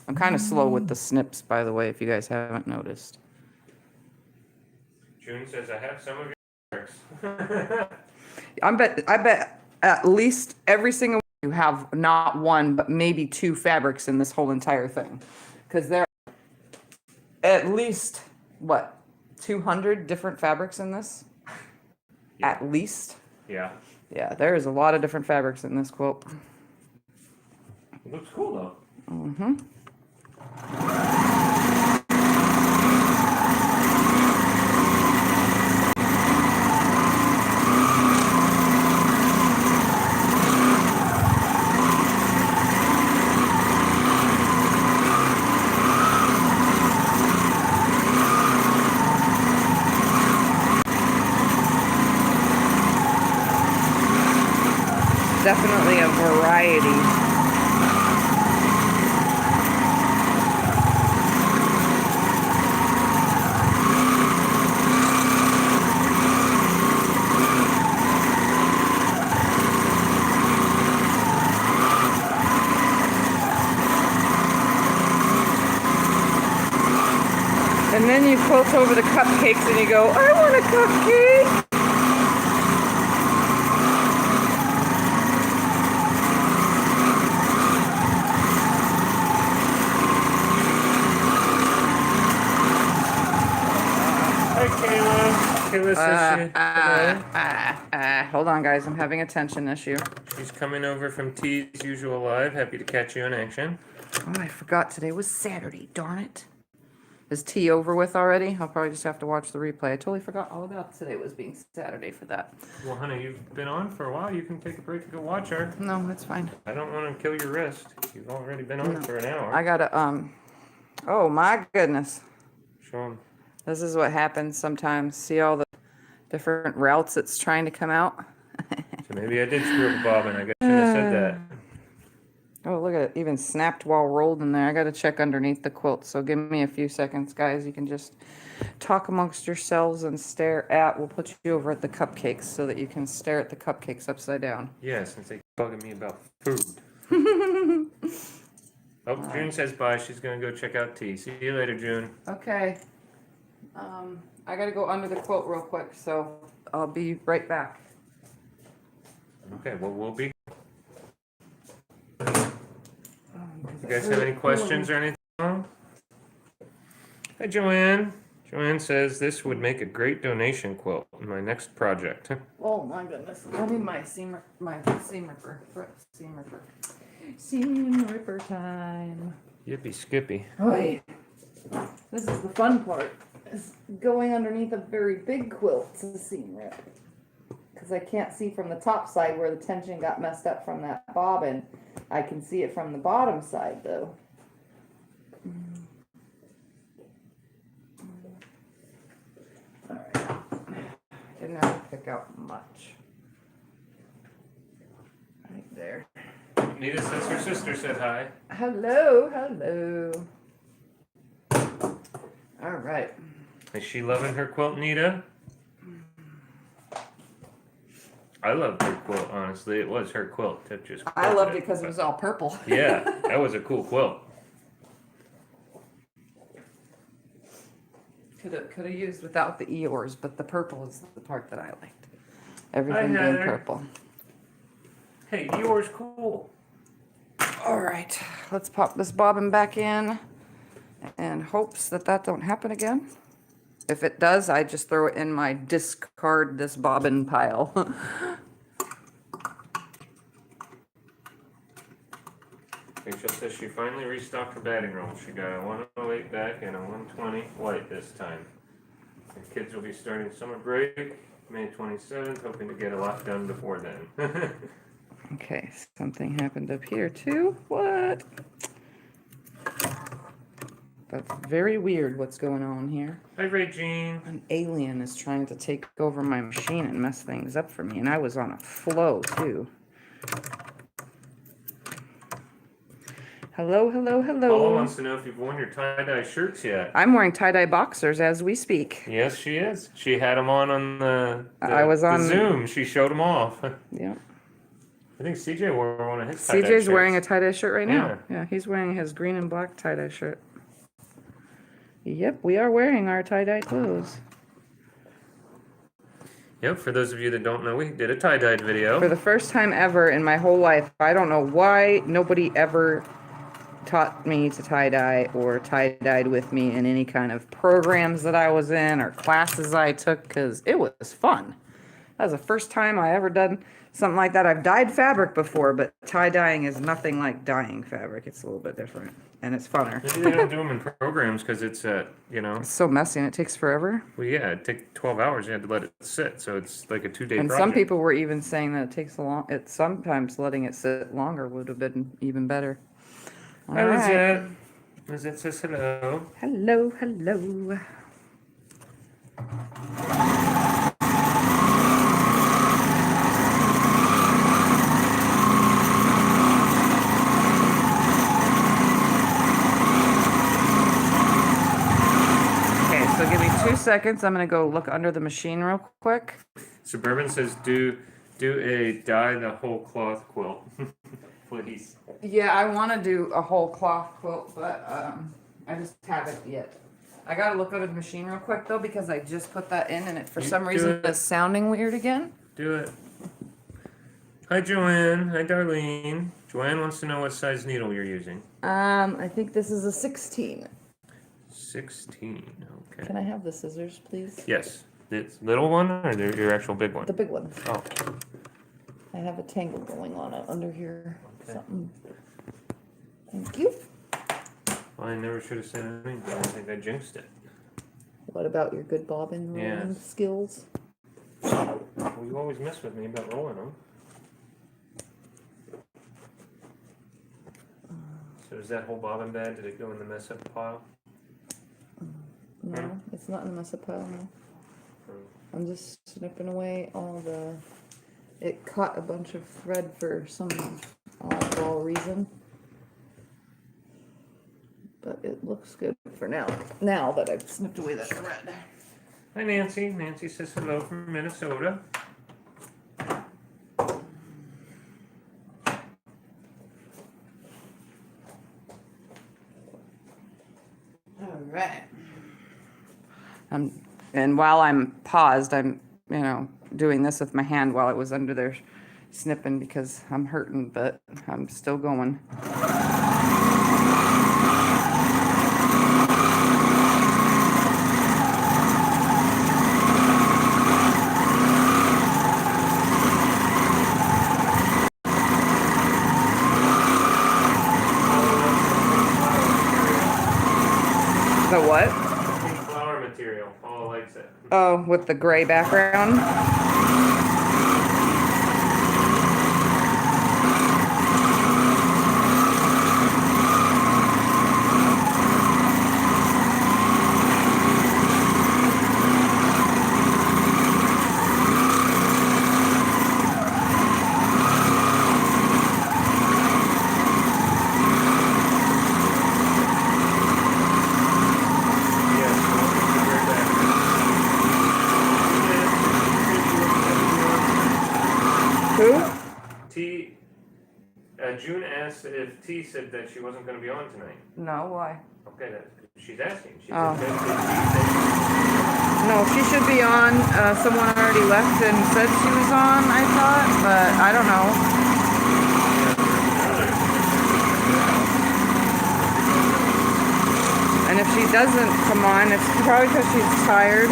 I'm kind of slow with the snips, by the way, if you guys haven't noticed. June says, I have some of your works. I bet at least every single one you have not one, but maybe 2 fabrics in this whole entire thing. Because there are at least, what, 200 different fabrics in this? Yeah. At least? Yeah. Yeah, there is a lot of different fabrics in this quilt. It looks cool, though. Mm-hmm. Definitely a variety. And then you quilt over the cupcakes and you go, I want a cupcake. Hi, Kayla. Kayla says Hold on, guys. I'm having a tension issue. she's coming over from T's Usual Live. Happy to catch you in action. Oh, I forgot today was Saturday. Darn it. Is tea over with already? I'll probably just have to watch the replay. I totally forgot all about today was being Saturday for that. Well, honey, you've been on for a while. You can take a break and go watch her. No, that's fine. I don't want to kill your wrist. You've already been on for an hour. I gotta, oh my goodness. Show 'em. This is what happens sometimes. See all the different routes it's trying to come out? So maybe I did screw up a bobbin. I guess I shouldn't have said that. Oh, look at it. Even snapped while rolled in there. I got to check underneath the quilt. So give me a few seconds, guys. You can just talk amongst yourselves and stare at. We'll put you over at the cupcakes so that you can stare at the cupcakes upside down. Yeah, since they keep bugging me about food. Oh, June says bye. She's going to go check out tea. See you later, June. Okay. I got to go under the quilt real quick. So I'll be right back. Okay, well, we'll be. You guys have any questions or anything? Hi, Joanne. Joanne says this would make a great donation quilt in my next project. Oh my goodness. I need my seam ripper. Seam ripper time. Yippee skippy. Wait. This is the fun part. Is going underneath a very big quilt to seam rip. Because I can't see from the top side where the tension got messed up from that bobbin. I can see it from the bottom side though. Alright. Didn't have to pick out much. Right there. Nita says her sister said hi. Hello, hello. Alright. Is she loving her quilt, Nita? I loved her quilt, honestly. It was her quilt. Tip just I loved quilted it because it but- was all purple. Yeah, that was a cool quilt. Could have used without the Eeyores, but the purple is the part that I liked. Everything Hi, being Heather. purple. Hey, yours cool. All right, let's pop this bobbin back in and hopes that that don't happen again. If it does, I just throw it in my discard this bobbin pile. Rachel says she finally restocked her batting roll. She got a 108 back and a 120 white this time. The kids will be starting summer break May 27th, hoping to get a lot done before then. Okay, something happened up here too. What? That's very weird what's going on here. Hi, Regine. An alien is trying to take over my machine and mess things up for me, and I was on a flow too. Hello, hello, Paula hello. wants to know if you've worn your tie-dye shirts yet. I'm wearing tie-dye boxers as we speak. Yes, she is. She had them on the I was on- Zoom. She showed them off. Yeah. I think CJ wore one of his tie-dye CJ's shirts. wearing a tie-dye shirt right now. Yeah. Yeah, he's wearing his green and black tie-dye shirt. Yep, we are wearing our tie-dye clothes. Yep, for those of you that don't know, we did a tie-dyed video. For the first time ever in my whole life, I don't know why nobody ever taught me to tie-dye or tie-dyed with me in any kind of programs that I was in or classes I took, because it was fun. That was the first time I ever done something like that. I've dyed fabric before, but tie-dyeing is nothing like dyeing fabric. It's a little bit different, and it's funner. Maybe they don't do them in programs because it's, you know, It's so messy and it takes forever. well, yeah, it takes 12 hours. You had to let it sit, so it's like a 2-day And project. some people were even saying that it takes a long, it's sometimes letting it sit longer would have been even better. Hi, All right. Lizette. Lizette says hello. Hello, hello. Okay, so give me 2 seconds. I'm gonna go look under the machine real quick. Suburban says do a dye the whole cloth quilt, please. Yeah, I want to do a whole cloth quilt, but I just haven't yet. I gotta look under the machine real quick though, because I just put that in and it for You some do reason it. is sounding weird again. Do it. Hi, Joanne. Hi, Darlene. Joanne wants to know what size needle you're using. I think this is a 16. 16. Okay. Can I have the scissors, please? Yes. This little one or your actual big one? The big one. Oh. I have a tangle going on under here. Okay. Something. Thank you. Well, I never should have said anything. I think I jinxed it. What about your good bobbin rolling Yes. skills? Well, you always mess with me about rolling them. So is that whole bobbin bad? Did it go in the mess up pile? No, it's not in the mess up pile, no. I'm just snipping away all the... It caught a bunch of thread for some oddball reason. But it looks good for now. Now that I've snipped away that thread. Hi, Nancy. Nancy says hello from Minnesota. All right. And while I'm paused, I'm, doing this with my hand while it was under there snipping because I'm hurting, but I'm still going. The what? Pink flower material. Paula likes it. Oh, with the gray background? Yes, we'll get the gray back. Who? T. June asked if T said that she wasn't going to be on tonight. No, why? Okay, she's asking. She Oh. said, No, she should be on. Someone already left and said she was on, I thought, but I don't know. And if she doesn't come on, it's probably because she's tired.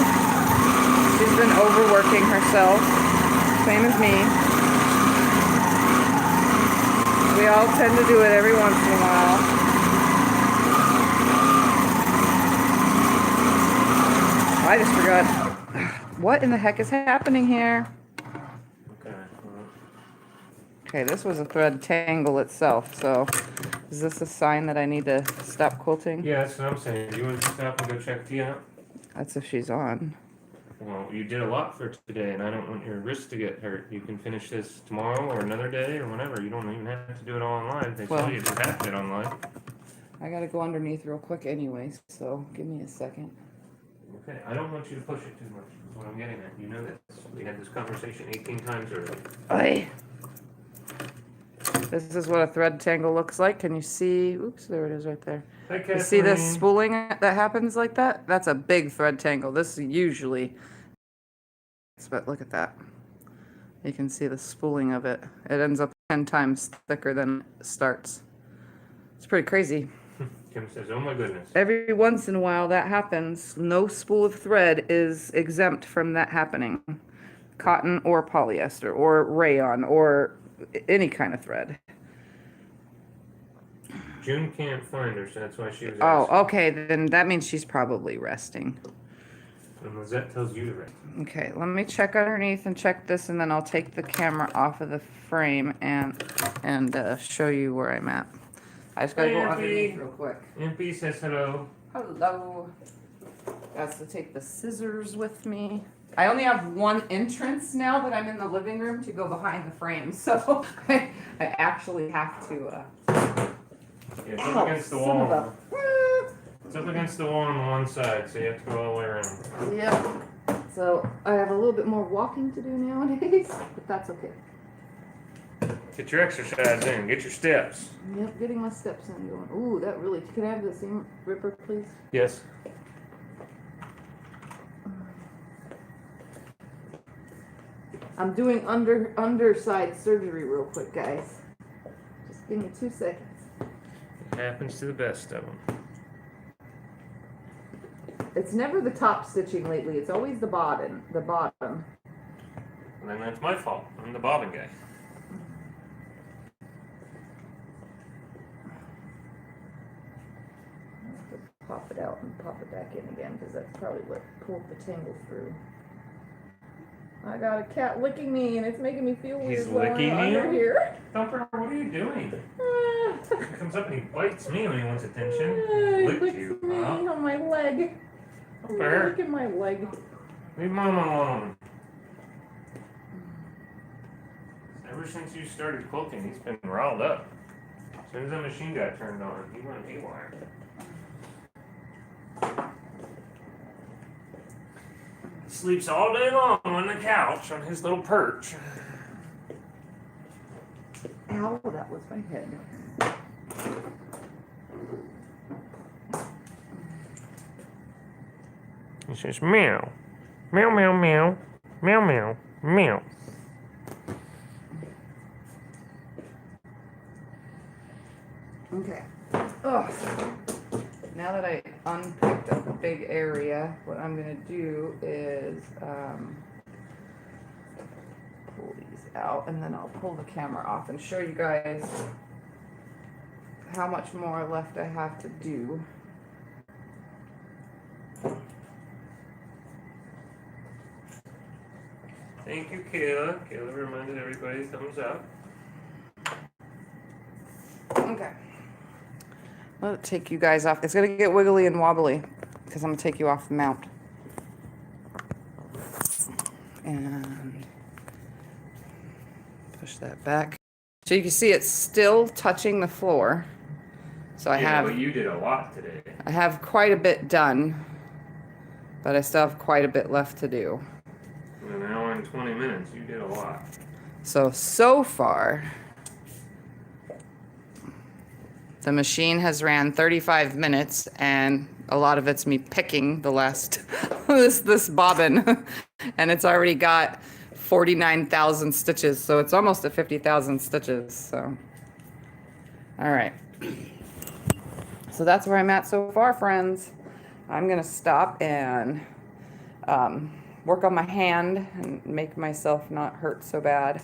She's been overworking herself, same as me. We all tend to do it every once in a while. I just forgot. What in the heck is happening here? Okay. Okay, this was a thread tangle itself, so is this a sign that I need to stop quilting? Yeah, that's what I'm saying. Do you want to stop and go check T out? That's if she's on. Well, you did a lot for today, and I don't want your wrist to get hurt. You can finish this tomorrow or another day or whenever. You don't even have to do it all online. They tell you to have it online. I gotta go underneath real quick anyways, so give me a second. Okay, I don't want you to push it too much. That's what I'm getting at. You know this. We had this conversation 18 times already. Aye. This is what a thread tangle looks like. Can you see? Oops, there it is right there. Hi, You see this Kathleen. spooling that happens like that? That's a big thread tangle. This usually, but look at that. You can see the spooling of it. It ends up 10 times thicker than it starts. It's pretty crazy. Kim says, oh my goodness. Every once in a while that happens. No spool of thread is exempt from that happening. Cotton or polyester or rayon or any kind of thread. June can't find her, so that's why she was Oh, asking. okay, then that means she's probably resting. And Lizette tells you to rest. Okay, let me check underneath and check this, and then I'll take the camera off of the frame and show you where I'm at. I just gotta go Hey, underneath Auntie. real quick. MP says hello. Hello. Got to take the scissors with me. I only have one entrance now that I'm in the living room to go behind the frame, so I actually have to. Yeah, it's up against the son of wall. a- It's up against the wall on one side, so you have to go all the way around. Yep. So I have a little bit more walking to do nowadays, but that's okay. Get your exercise in. Get your steps. Yep, getting my steps in going. Ooh, that really. Can I have the seam ripper, please? Yes. I'm doing underside surgery real quick, guys. Just give me 2 seconds. It happens to the best of them. It's never the top stitching lately. It's always the bottom. The bottom. And then that's my fault. I'm the bobbin guy. I have to pop it out and pop it back in again because that's probably what pulled the tangle through. I got a cat licking me and it's making me feel weird. He's while I'm licking under you? here. Thumper, what are you doing? He comes up and he bites me when he wants attention. He Licked licks you, me huh? on my leg. Thumper, Look at my leg. leave Mom alone. Ever since you started quilting, he's been riled up. As soon as the machine got turned on, he went haywire. He sleeps all day long on the couch on his little perch. Ow, that was my head. He says meow, meow, meow, meow, meow, meow, meow. Okay. Oh, now that I unpicked up a big area, what I'm gonna do is pull these out, and then I'll pull the camera off and show you guys how much more left I have to do. Thank you, Kayla. Kayla reminded everybody thumbs up. Okay. I'll take you guys off. It's gonna get wiggly and wobbly because I'm gonna take you off the mount. And push that back. So you can see it's still touching the floor. So I Yeah, but have you did a lot today. quite a bit done, but I still have quite a bit left to do. In an hour and 20 minutes, you did a lot. So far, the machine has ran 35 minutes, and a lot of it's me picking the last, this bobbin, and it's already got 49,000 stitches, so it's almost at 50,000 stitches, so. All right. So that's where I'm at so far, friends. I'm gonna stop and work on my hand and make myself not hurt so bad.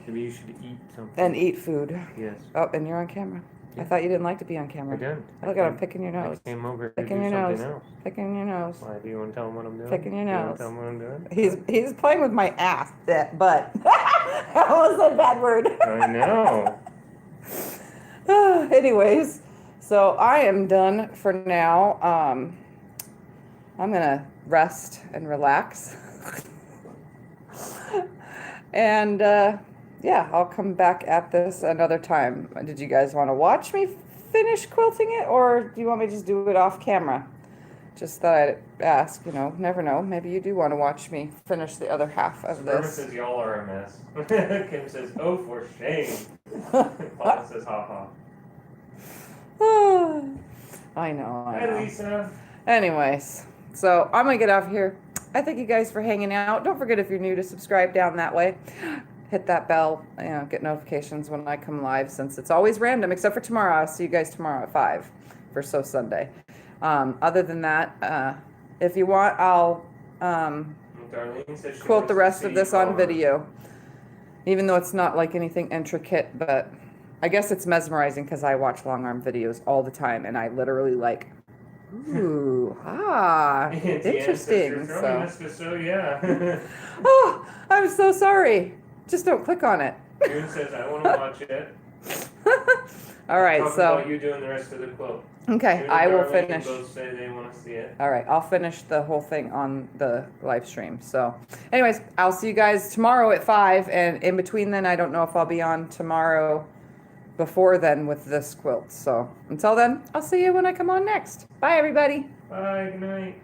Maybe you should eat something. And eat food. Yes. Oh, and you're on camera. Yeah. I thought you didn't like to be on camera. I don't. Look at him picking your nose. I came over to Picking do your something nose. else. Picking your nose. Why, do you want to tell him what I'm doing? Picking your Do you want nose. to tell him what I'm doing? He's playing with my ass, butt. That was a bad word. I know. Anyways, so I am done for now. I'm gonna rest and relax. And yeah, I'll come back at this another time. Did you guys want to watch me finish quilting it, or do you want me to just do it off camera? Just thought I'd ask, you know, never know. Maybe you do want to watch me finish the other half of Irma this. says y'all are a mess. Kim says, oh, for shame. Paula says, ha ha. I know. Hi, Lisa. Anyways, so I'm gonna get off here. I thank you guys for hanging out. Don't forget, if you're new, to subscribe down that way. Hit that bell, you know, get notifications when I come live, since it's always random, except for tomorrow. I'll see you guys tomorrow at 5 for Sew Sunday. Other than that, if you want, I'll quilt the rest of this on video, even though it's not like anything intricate, but I guess it's mesmerizing because I watch long arm videos all the time, and I literally like, ooh, interesting. So yeah. Oh, I'm so sorry. Just don't click on it. June says, I want to watch it. All right, Talk so about you doing the rest of the quilt. okay, June I and will Darlene finish. Both say they want to see it. All right, I'll finish the whole thing on the live stream. So anyways, I'll see you guys tomorrow at 5, and in between then, I don't know if I'll be on tomorrow before then with this quilt. So until then, I'll see you when I come on next. Bye, everybody. Bye, good night.